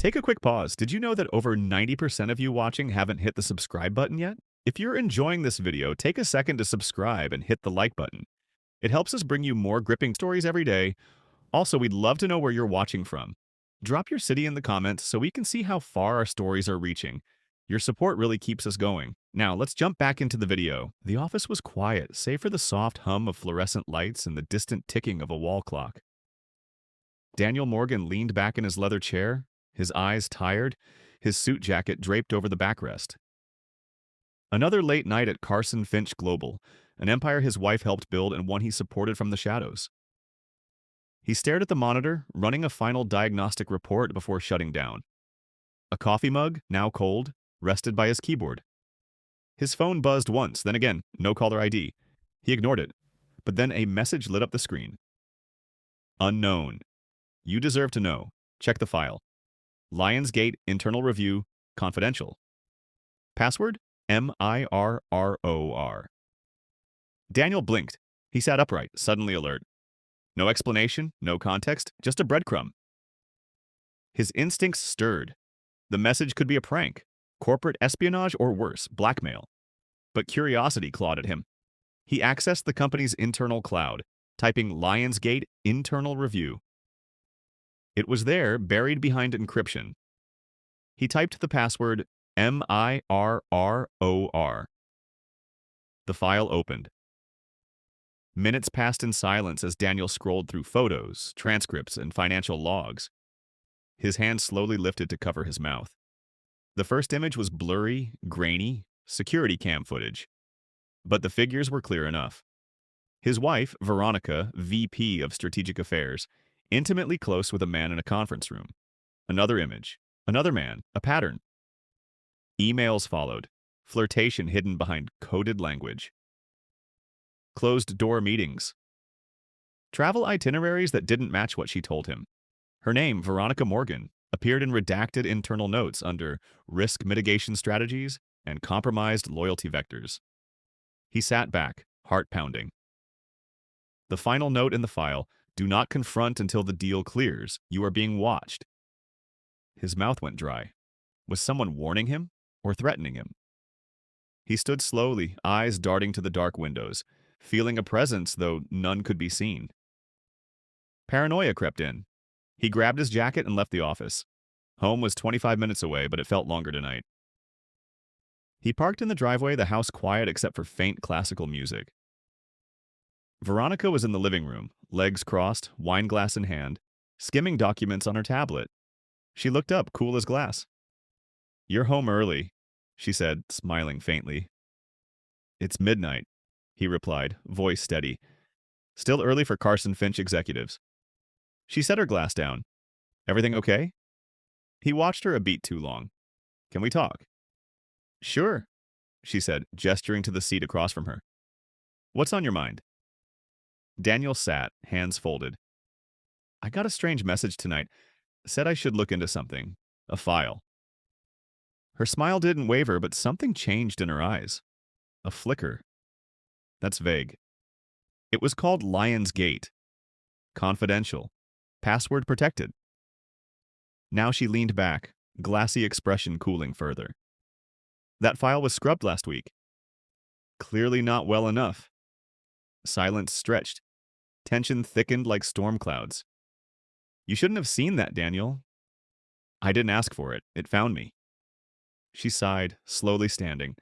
Take a quick pause. Did you know that over 90% of you watching haven't hit the subscribe button yet? If you're enjoying this video, take a second to subscribe and hit the like button. It helps us bring you more gripping stories every day. Also, we'd love to know where you're watching from. Drop your city in the comments so we can see how far our stories are reaching. Your support really keeps us going. Now, let's jump back into the video. The office was quiet, save for the soft hum of fluorescent lights and the distant ticking of a wall clock. Daniel Morgan leaned back in his leather chair, his eyes tired, his suit jacket draped over the backrest. Another late night at Carson Finch Global, an empire his wife helped build and one he supported from the shadows. He stared at the monitor, running a final diagnostic report before shutting down. A coffee mug, now cold, rested by his keyboard. His phone buzzed once, then again, no caller ID. He ignored it, but then a message lit up the screen. Unknown. You deserve to know. Check the file. Lionsgate Internal Review, confidential. Password? MIRROR. Daniel blinked. He sat upright, suddenly alert. No explanation, no context, just a breadcrumb. His instincts stirred. The message could be a prank, corporate espionage, or worse, blackmail. But curiosity clawed at him. He accessed the company's internal cloud, typing Lionsgate Internal Review. It was there, buried behind encryption. He typed the password MIRROR. The file opened. Minutes passed in silence as Daniel scrolled through photos, transcripts, and financial logs. His hand slowly lifted to cover his mouth. The first image was blurry, grainy, security cam footage. But the figures were clear enough. His wife, Veronica, VP of Strategic Affairs, intimately close with a man in a conference room. Another image. Another man. A pattern. Emails followed. Flirtation hidden behind coded language. Closed-door meetings. Travel itineraries that didn't match what she told him. Her name, Veronica Morgan, appeared in redacted internal notes under risk mitigation strategies and compromised loyalty vectors. He sat back, heart pounding. The final note in the file: do not confront until the deal clears. You are being watched. His mouth went dry. Was someone warning him or threatening him? He stood slowly, eyes darting to the dark windows, feeling a presence though none could be seen. Paranoia crept in. He grabbed his jacket and left the office. Home was 25 minutes away, but it felt longer tonight. He parked in the driveway, the house quiet except for faint classical music. Veronica was in the living room, legs crossed, wine glass in hand, skimming documents on her tablet. She looked up, cool as glass. "You're home early," she said, smiling faintly. "It's midnight," he replied, voice steady. "Still early for Carson Finch executives." She set her glass down. "Everything okay?" He watched her a beat too long. "Can we talk?" "Sure," she said, gesturing to the seat across from her. "What's on your mind?" Daniel sat, hands folded. "I got a strange message tonight. Said I should look into something. A file." Her smile didn't waver, but something changed in her eyes. A flicker. That's vague. It was called Lionsgate. Confidential. Password protected. Now she leaned back, glassy expression cooling further. "That file was scrubbed last week." "Clearly not well enough." Silence stretched. Tension thickened like storm clouds. "You shouldn't have seen that, Daniel." "I didn't ask for it. It found me." She sighed, slowly standing.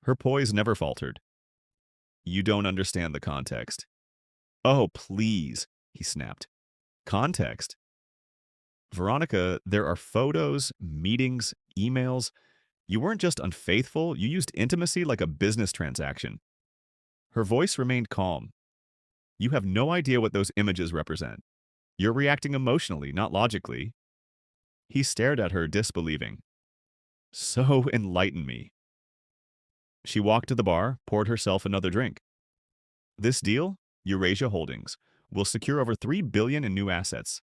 Her poise never faltered. "You don't understand the context." "Oh, please," he snapped. "Context?" "Veronica, there are photos, meetings, emails. You weren't just unfaithful, you used intimacy like a business transaction." Her voice remained calm. "You have no idea what those images represent. You're reacting emotionally, not logically." He stared at her, disbelieving. "So enlighten me." She walked to the bar, poured herself another drink. "This deal, Eurasia Holdings, will secure over $3 billion in new assets.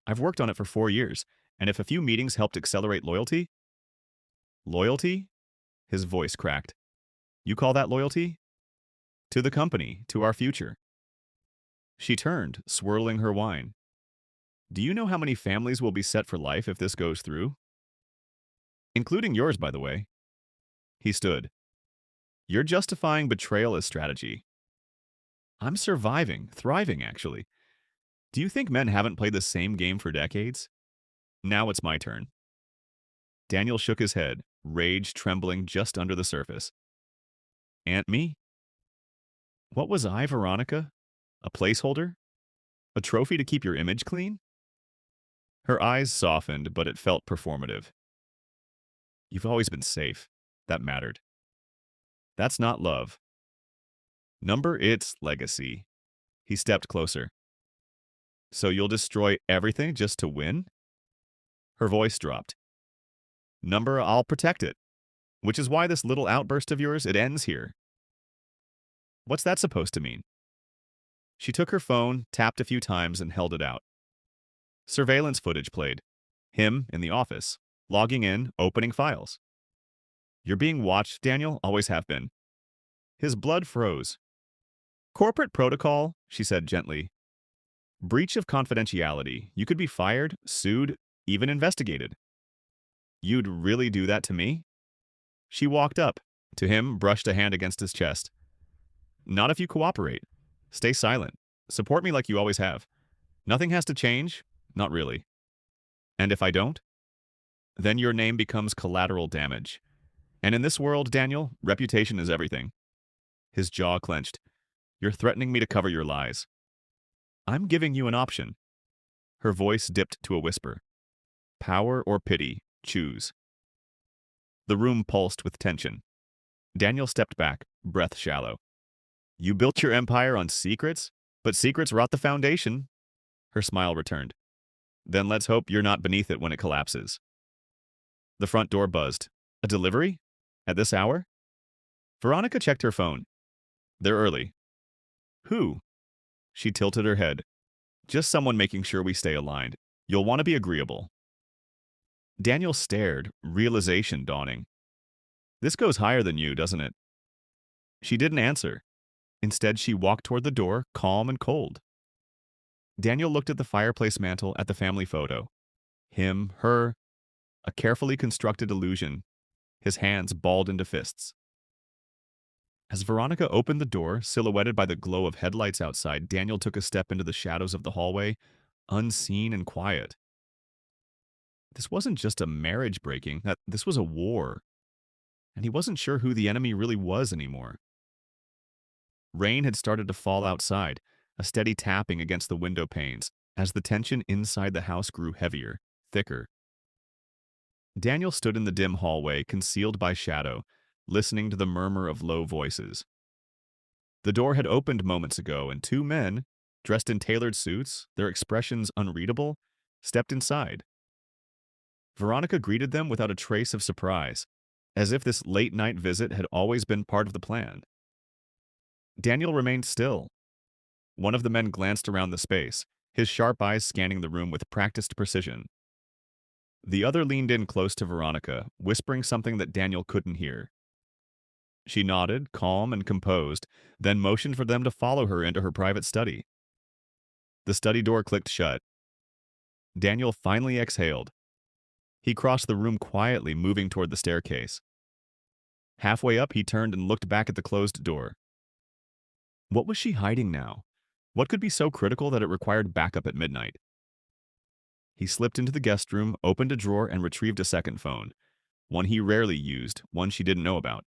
I've worked on it for 4 years, and if a few meetings helped accelerate loyalty—" "Loyalty?" His voice cracked. "You call that loyalty?" "To the company, to our future." She turned, swirling her wine. Do you know how many families will be set for life if this goes through? Including yours, by the way. He stood. You're justifying betrayal as strategy. I'm surviving, thriving, actually. Do you think men haven't played the same game for decades? Now it's my turn. Daniel shook his head, rage trembling just under the surface. Aunt me? What was I, Veronica? A placeholder? A trophy to keep your image clean? Her eyes softened, but it felt performative. You've always been safe. That mattered. That's not love. Number its legacy. He stepped closer. So you'll destroy everything just to win? Her voice dropped. Number, I'll protect it. Which is why this little outburst of yours, it ends here. What's that supposed to mean? She took her phone, tapped a few times, and held it out. Surveillance footage played. Him in the office, logging in, opening files. You're being watched, Daniel, always have been. His blood froze. Corporate protocol, she said gently. Breach of confidentiality. You could be fired, sued, even investigated. You'd really do that to me? She walked up to him, brushed a hand against his chest. Not if you cooperate. Stay silent. Support me like you always have. Nothing has to change. Not really. And if I don't? Then your name becomes collateral damage. And in this world, Daniel, reputation is everything. His jaw clenched. You're threatening me to cover your lies. I'm giving you an option. Her voice dipped to a whisper. Power or pity, choose. The room pulsed with tension. Daniel stepped back, breath shallow. You built your empire on secrets, but secrets rot the foundation. Her smile returned. Then let's hope you're not beneath it when it collapses. The front door buzzed. A delivery? At this hour? Veronica checked her phone. They're early. Who? She tilted her head. Just someone making sure we stay aligned. You'll want to be agreeable. Daniel stared, realization dawning. This goes higher than you, doesn't it? She didn't answer. Instead, she walked toward the door, calm and cold. Daniel looked at the fireplace mantel, at the family photo. Him, her, a carefully constructed illusion, his hands balled into fists. As Veronica opened the door, silhouetted by the glow of headlights outside, Daniel took a step into the shadows of the hallway, unseen and quiet. This wasn't just a marriage breaking, this was a war. And he wasn't sure who the enemy really was anymore. Rain had started to fall outside, a steady tapping against the window panes, as the tension inside the house grew heavier, thicker. Daniel stood in the dim hallway, concealed by shadow, listening to the murmur of low voices. The door had opened moments ago, and two men, dressed in tailored suits, their expressions unreadable, stepped inside. Veronica greeted them without a trace of surprise, as if this late-night visit had always been part of the plan. Daniel remained still. One of the men glanced around the space, his sharp eyes scanning the room with practiced precision. The other leaned in close to Veronica, whispering something that Daniel couldn't hear. She nodded, calm and composed, then motioned for them to follow her into her private study. The study door clicked shut. Daniel finally exhaled. He crossed the room quietly, moving toward the staircase. Halfway up, he turned and looked back at the closed door. What was she hiding now? What could be so critical that it required backup at midnight? He slipped into the guest room, opened a drawer, and retrieved a second phone. One he rarely used, one she didn't know about.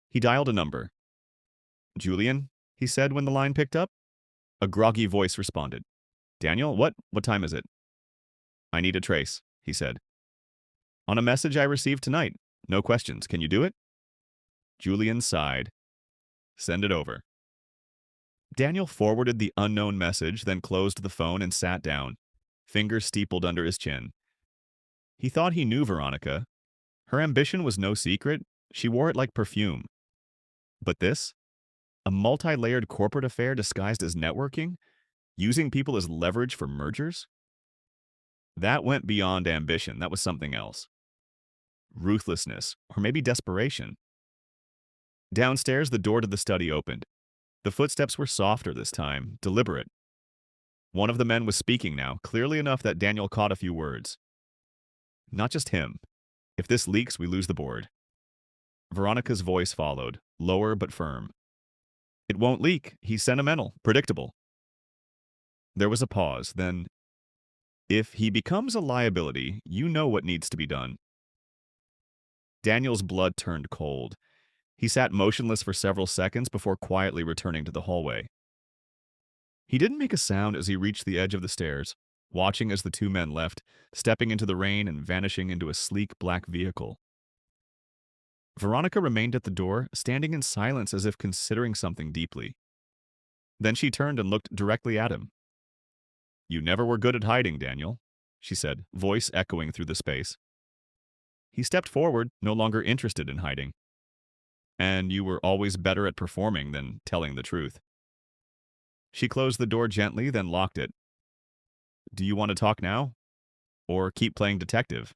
He dialed a number. Julian, he said when the line picked up. A groggy voice responded. Daniel, what time is it? I need a trace, he said. On a message I received tonight. No questions. Can you do it? Julian sighed. Send it over. Daniel forwarded the unknown message, then closed the phone and sat down, fingers steepled under his chin. He thought he knew Veronica. Her ambition was no secret. She wore it like perfume. But this? A multi-layered corporate affair disguised as networking? Using people as leverage for mergers? That went beyond ambition. That was something else. Ruthlessness, or maybe desperation. Downstairs, the door to the study opened. The footsteps were softer this time, deliberate. One of the men was speaking now, clearly enough that Daniel caught a few words. Not just him. If this leaks, we lose the board. Veronica's voice followed, lower but firm. It won't leak. He's sentimental, predictable. There was a pause, then, if he becomes a liability, you know what needs to be done. Daniel's blood turned cold. He sat motionless for several seconds before quietly returning to the hallway. He didn't make a sound as he reached the edge of the stairs, watching as the two men left, stepping into the rain and vanishing into a sleek black vehicle. Veronica remained at the door, standing in silence as if considering something deeply. Then she turned and looked directly at him. "You never were good at hiding, Daniel," she said, voice echoing through the space. He stepped forward, no longer interested in hiding. "And you were always better at performing than telling the truth." She closed the door gently, then locked it. "Do you want to talk now? Or keep playing detective?"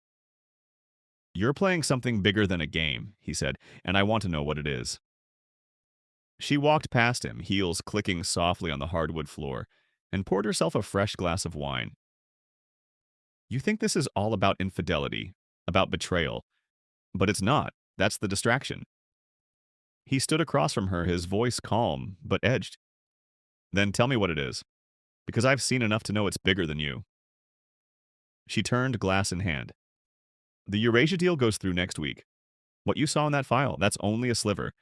"You're playing something bigger than a game," he said, "and I want to know what it is." She walked past him, heels clicking softly on the hardwood floor, and poured herself a fresh glass of wine. "You think this is all about infidelity, about betrayal, but it's not. That's the distraction." He stood across from her, his voice calm, but edged. "Then tell me what it is, because I've seen enough to know it's bigger than you." She turned, glass in hand. "The Eurasia deal goes through next week. What you saw in that file, that's only a sliver.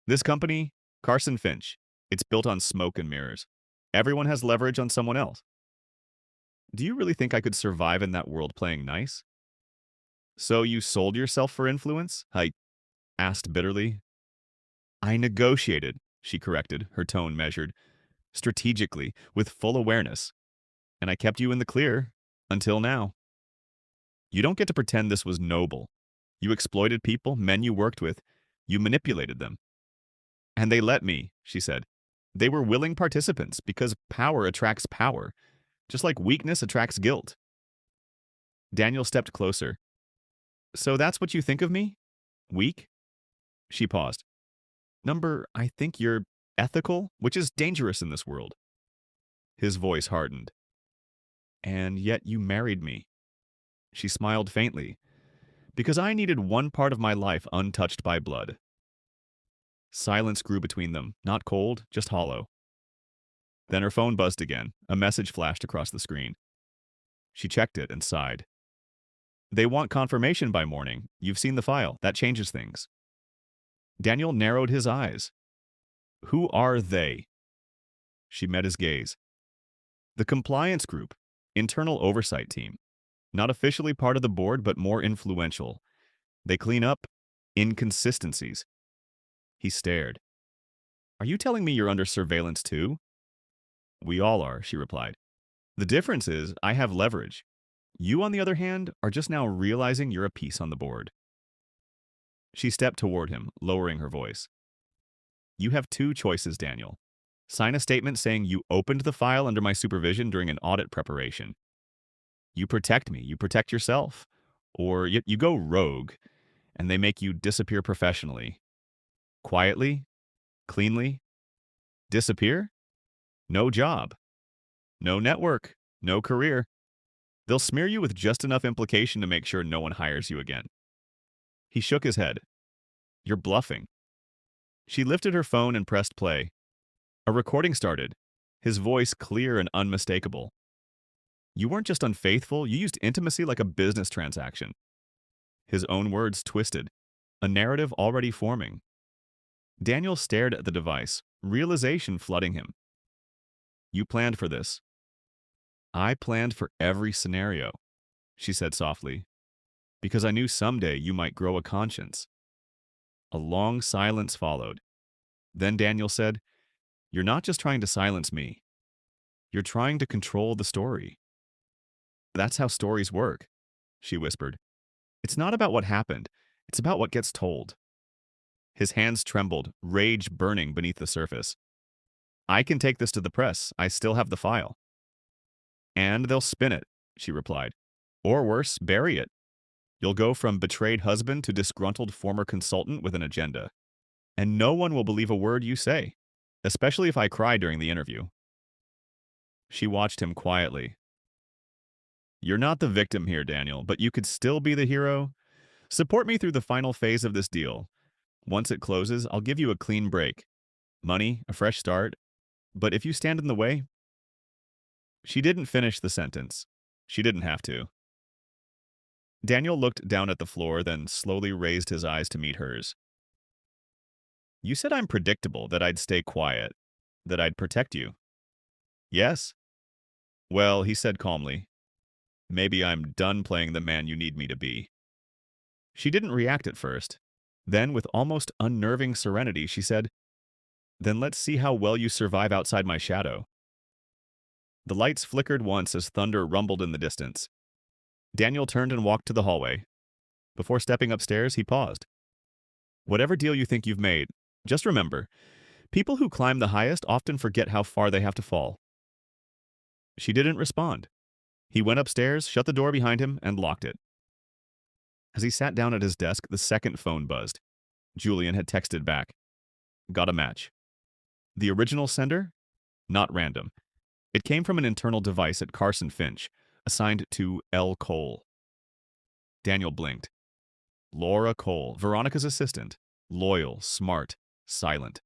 This company, Carson Finch, it's built on smoke and mirrors. Everyone has leverage on someone else. Do you really think I could survive in that world playing nice?" "So you sold yourself for influence?" I asked bitterly. "I negotiated," she corrected, her tone measured, "strategically, with full awareness. And I kept you in the clear, until now. You don't get to pretend this was noble. You exploited people, men you worked with. You manipulated them. And they let me," she said. "They were willing participants because power attracts power, just like weakness attracts guilt." Daniel stepped closer. "So that's what you think of me? Weak?" She paused. I think you're ethical, which is dangerous in this world." His voice hardened. "And yet you married me." She smiled faintly. "Because I needed one part of my life untouched by blood." Silence grew between them, not cold, just hollow. Then her phone buzzed again. A message flashed across the screen. She checked it and sighed. "They want confirmation by morning. You've seen the file. That changes things." Daniel narrowed his eyes. "Who are they?" She met his gaze. "The compliance group, internal oversight team. Not officially part of the board, but more influential. They clean up inconsistencies." He stared. "Are you telling me you're under surveillance too?" "We all are," she replied. "The difference is I have leverage. You, on the other hand, are just now realizing you're a piece on the board." She stepped toward him, lowering her voice. "You have two choices, Daniel. Sign a statement saying you opened the file under my supervision during an audit preparation. You protect me, you protect yourself. Or you go rogue, and they make you disappear professionally. Quietly, cleanly. Disappear? No job. No network. No career. They'll smear you with just enough implication to make sure no one hires you again." He shook his head. "You're bluffing." She lifted her phone and pressed play. A recording started, his voice clear and unmistakable. "You weren't just unfaithful, you used intimacy like a business transaction." His own words twisted, a narrative already forming. Daniel stared at the device, realization flooding him. "You planned for this." "I planned for every scenario," she said softly, "because I knew someday you might grow a conscience." A long silence followed. Then Daniel said, "You're not just trying to silence me. You're trying to control the story." "That's how stories work," she whispered. "It's not about what happened. It's about what gets told." His hands trembled, rage burning beneath the surface. "I can take this to the press. I still have the file." "And they'll spin it," she replied. "Or worse, bury it. You'll go from betrayed husband to disgruntled former consultant with an agenda. And no one will believe a word you say, especially if I cry during the interview." She watched him quietly. You're not the victim here, Daniel, but you could still be the hero. Support me through the final phase of this deal. Once it closes, I'll give you a clean break. Money, a fresh start. But if you stand in the way, she didn't finish the sentence. She didn't have to. Daniel looked down at the floor, then slowly raised his eyes to meet hers. You said I'm predictable, that I'd stay quiet, that I'd protect you. Yes? Well, he said calmly, maybe I'm done playing the man you need me to be. She didn't react at first. Then, with almost unnerving serenity, she said, then let's see how well you survive outside my shadow. The lights flickered once as thunder rumbled in the distance. Daniel turned and walked to the hallway. Before stepping upstairs, he paused. Whatever deal you think you've made, just remember, people who climb the highest often forget how far they have to fall. She didn't respond. He went upstairs, shut the door behind him, and locked it. As he sat down at his desk, the second phone buzzed. Julian had texted back. Got a match. The original sender? Not random. It came from an internal device at Carson Finch, assigned to L. Cole. Daniel blinked. Laura Cole, Veronica's assistant. Loyal, smart, silent.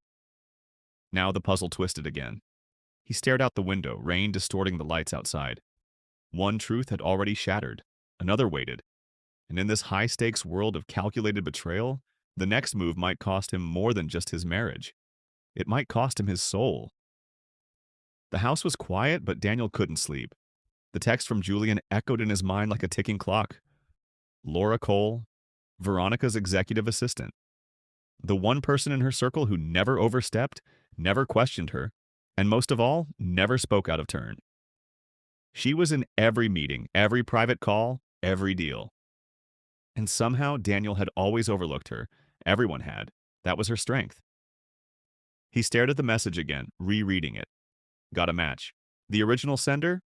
Now the puzzle twisted again. He stared out the window, rain distorting the lights outside. One truth had already shattered. Another waited. And in this high-stakes world of calculated betrayal, the next move might cost him more than just his marriage. It might cost him his soul. The house was quiet, but Daniel couldn't sleep. The text from Julian echoed in his mind like a ticking clock. Laura Cole, Veronica's executive assistant. The one person in her circle who never overstepped, never questioned her, and most of all, never spoke out of turn. She was in every meeting, every private call, every deal. And somehow Daniel had always overlooked her. Everyone had. That was her strength. He stared at the message again, rereading it. Got a match. The original sender?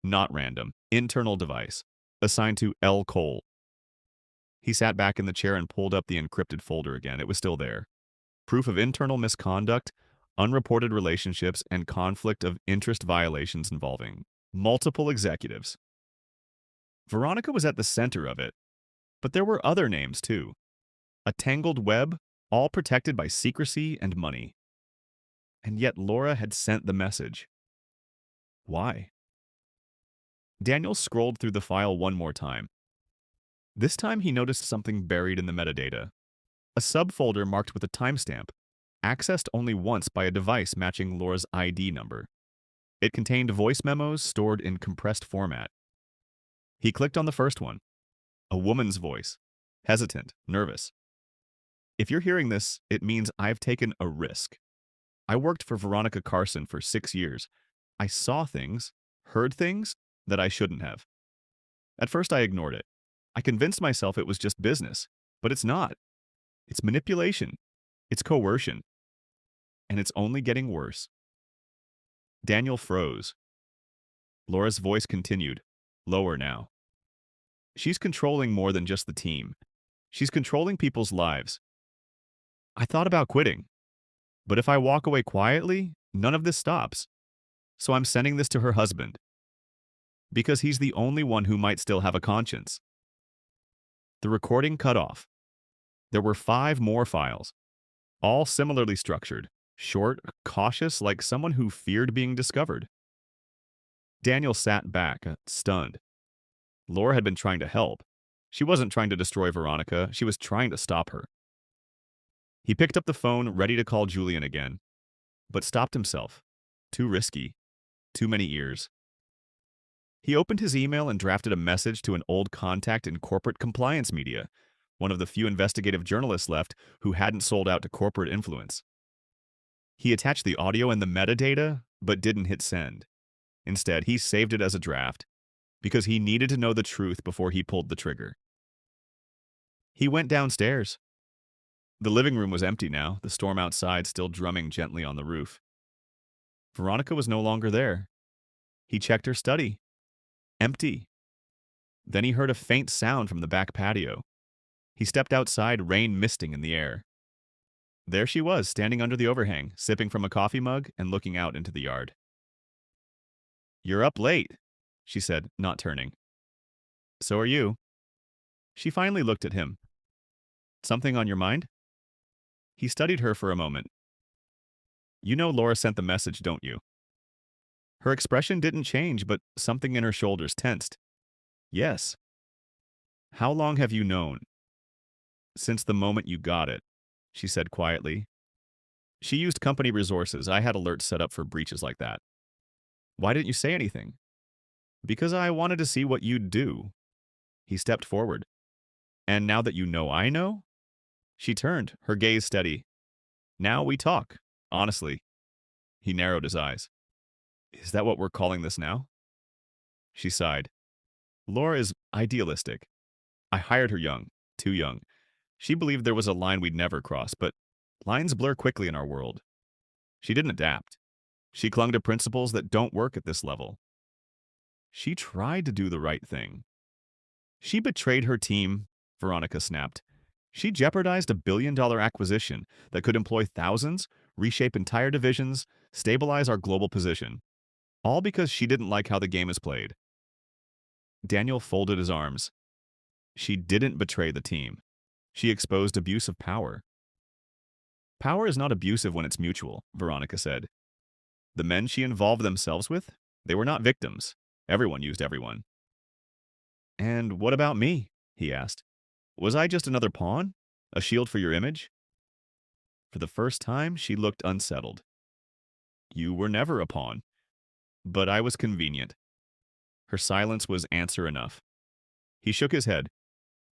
Not random. Internal device. Assigned to L. Cole. He sat back in the chair and pulled up the encrypted folder again. It was still there. Proof of internal misconduct, unreported relationships, and conflict of interest violations involving multiple executives. Veronica was at the center of it, but there were other names too. A tangled web, all protected by secrecy and money. And yet Laura had sent the message. Why? Daniel scrolled through the file one more time. This time he noticed something buried in the metadata. A subfolder marked with a timestamp, accessed only once by a device matching Laura's ID number. It contained voice memos stored in compressed format. He clicked on the first one. A woman's voice. Hesitant, nervous. If you're hearing this, it means I've taken a risk. I worked for Veronica Carson for 6 years. I saw things, heard things that I shouldn't have. At first I ignored it. I convinced myself it was just business, but it's not. It's manipulation. It's coercion. And it's only getting worse. Daniel froze. Laura's voice continued, lower now. She's controlling more than just the team. She's controlling people's lives. I thought about quitting. But if I walk away quietly, none of this stops. So I'm sending this to her husband. Because he's the only one who might still have a conscience. The recording cut off. There were 5 more files, all similarly structured, short, cautious, like someone who feared being discovered. Daniel sat back, stunned. Laura had been trying to help. She wasn't trying to destroy Veronica, she was trying to stop her. He picked up the phone, ready to call Julian again, but stopped himself. Too risky. Too many ears. He opened his email and drafted a message to an old contact in corporate compliance media, one of the few investigative journalists left who hadn't sold out to corporate influence. He attached the audio and the metadata, but didn't hit send. Instead, he saved it as a draft, because he needed to know the truth before he pulled the trigger. He went downstairs. The living room was empty now, the storm outside still drumming gently on the roof. Veronica was no longer there. He checked her study. Empty. Then he heard a faint sound from the back patio. He stepped outside, rain misting in the air. There she was, standing under the overhang, sipping from a coffee mug and looking out into the yard. You're up late, she said, not turning. So are you. She finally looked at him. Something on your mind? He studied her for a moment. You know Laura sent the message, don't you? Her expression didn't change, but something in her shoulders tensed. Yes. How long have you known? Since the moment you got it, she said quietly. She used company resources. I had alerts set up for breaches like that. Why didn't you say anything? Because I wanted to see what you'd do. He stepped forward. And now that you know I know? She turned, her gaze steady. Now we talk, honestly. He narrowed his eyes. Is that what we're calling this now? She sighed. Laura is idealistic. I hired her young, too young. She believed there was a line we'd never cross, but lines blur quickly in our world. She didn't adapt. She clung to principles that don't work at this level. She tried to do the right thing. She betrayed her team, Veronica snapped. She jeopardized $1 billion acquisition that could employ thousands, reshape entire divisions, stabilize our global position. All because she didn't like how the game is played. Daniel folded his arms. She didn't betray the team. She exposed abuse of power. Power is not abusive when it's mutual, Veronica said. The men she involved themselves with, they were not victims. Everyone used everyone. And what about me? He asked. Was I just another pawn? A shield for your image? For the first time, she looked unsettled. You were never a pawn. But I was convenient. Her silence was answer enough. He shook his head.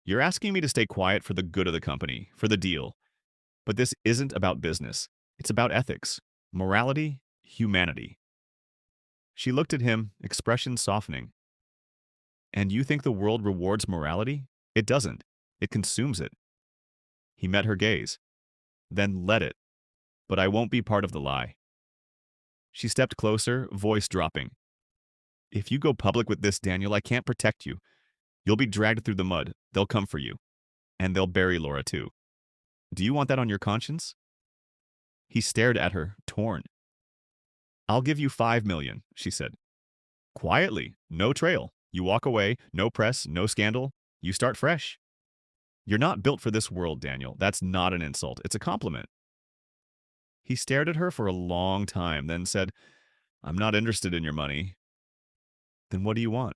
You're asking me to stay quiet for the good of the company, for the deal. But this isn't about business. It's about ethics, morality, humanity. She looked at him, expression softening. And you think the world rewards morality? It doesn't. It consumes it. He met her gaze. Then let it. But I won't be part of the lie. She stepped closer, voice dropping. If you go public with this, Daniel, I can't protect you. You'll be dragged through the mud. They'll come for you. And they'll bury Laura, too. Do you want that on your conscience? He stared at her, torn. I'll give you $5 million, she said. Quietly, no trail. You walk away, no press, no scandal. You start fresh. You're not built for this world, Daniel. That's not an insult. It's a compliment. He stared at her for a long time, then said, I'm not interested in your money. Then what do you want?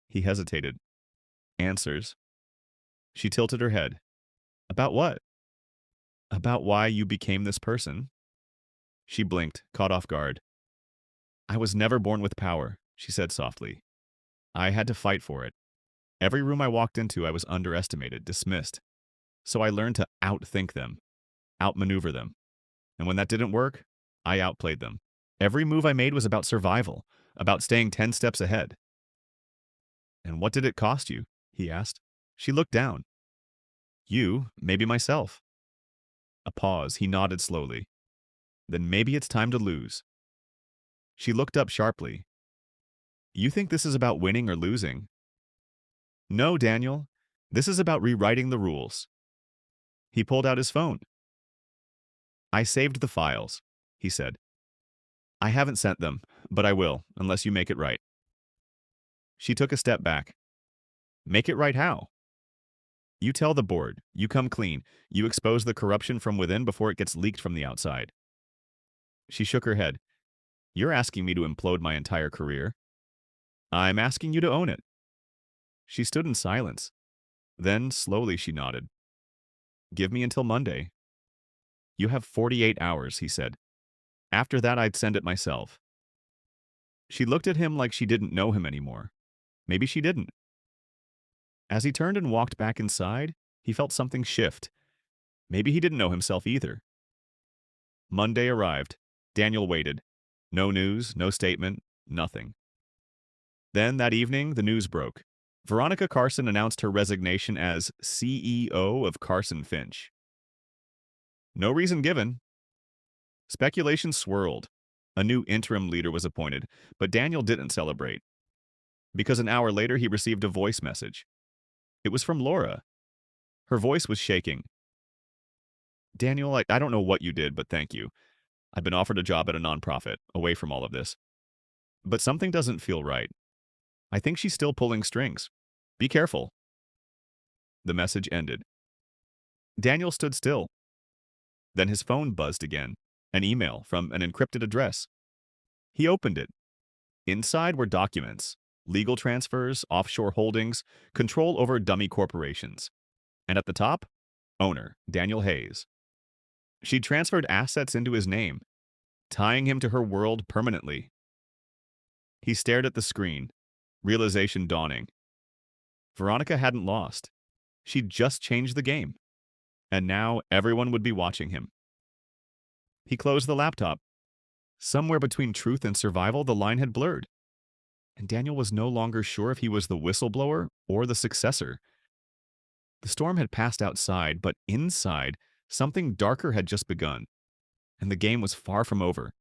He hesitated. Answers. She tilted her head. About what? About why you became this person. She blinked, caught off guard. I was never born with power, she said softly. I had to fight for it. Every room I walked into, I was underestimated, dismissed. So I learned to outthink them, outmaneuver them. And when that didn't work, I outplayed them. Every move I made was about survival, about staying 10 steps ahead. And what did it cost you? He asked. She looked down. You, maybe myself. A pause. He nodded slowly. Then maybe it's time to lose. She looked up sharply. You think this is about winning or losing? No, Daniel. This is about rewriting the rules. He pulled out his phone. I saved the files, he said. I haven't sent them, but I will, unless you make it right. She took a step back. Make it right how? You tell the board. You come clean. You expose the corruption from within before it gets leaked from the outside. She shook her head. You're asking me to implode my entire career. I'm asking you to own it. She stood in silence. Then, slowly, she nodded. Give me until Monday. You have 48 hours, he said. After that, I'd send it myself. She looked at him like she didn't know him anymore. Maybe she didn't. As he turned and walked back inside, he felt something shift. Maybe he didn't know himself either. Monday arrived. Daniel waited. No news, no statement, nothing. Then, that evening, the news broke. Veronica Carson announced her resignation as CEO of Carson Finch. No reason given. Speculation swirled. A new interim leader was appointed, but Daniel didn't celebrate. Because an hour later, he received a voice message. It was from Laura. Her voice was shaking. Daniel, I don't know what you did, but thank you. I've been offered a job at a nonprofit, away from all of this. But something doesn't feel right. I think she's still pulling strings. Be careful. The message ended. Daniel stood still. Then his phone buzzed again. An email from an encrypted address. He opened it. Inside were documents, legal transfers, offshore holdings, control over dummy corporations. And at the top, owner, Daniel Hayes. She'd transferred assets into his name, tying him to her world permanently. He stared at the screen, realization dawning. Veronica hadn't lost. She'd just changed the game. And now everyone would be watching him. He closed the laptop. Somewhere between truth and survival, the line had blurred. And Daniel was no longer sure if he was the whistleblower or the successor. The storm had passed outside, but inside, something darker had just begun. And the game was far from over.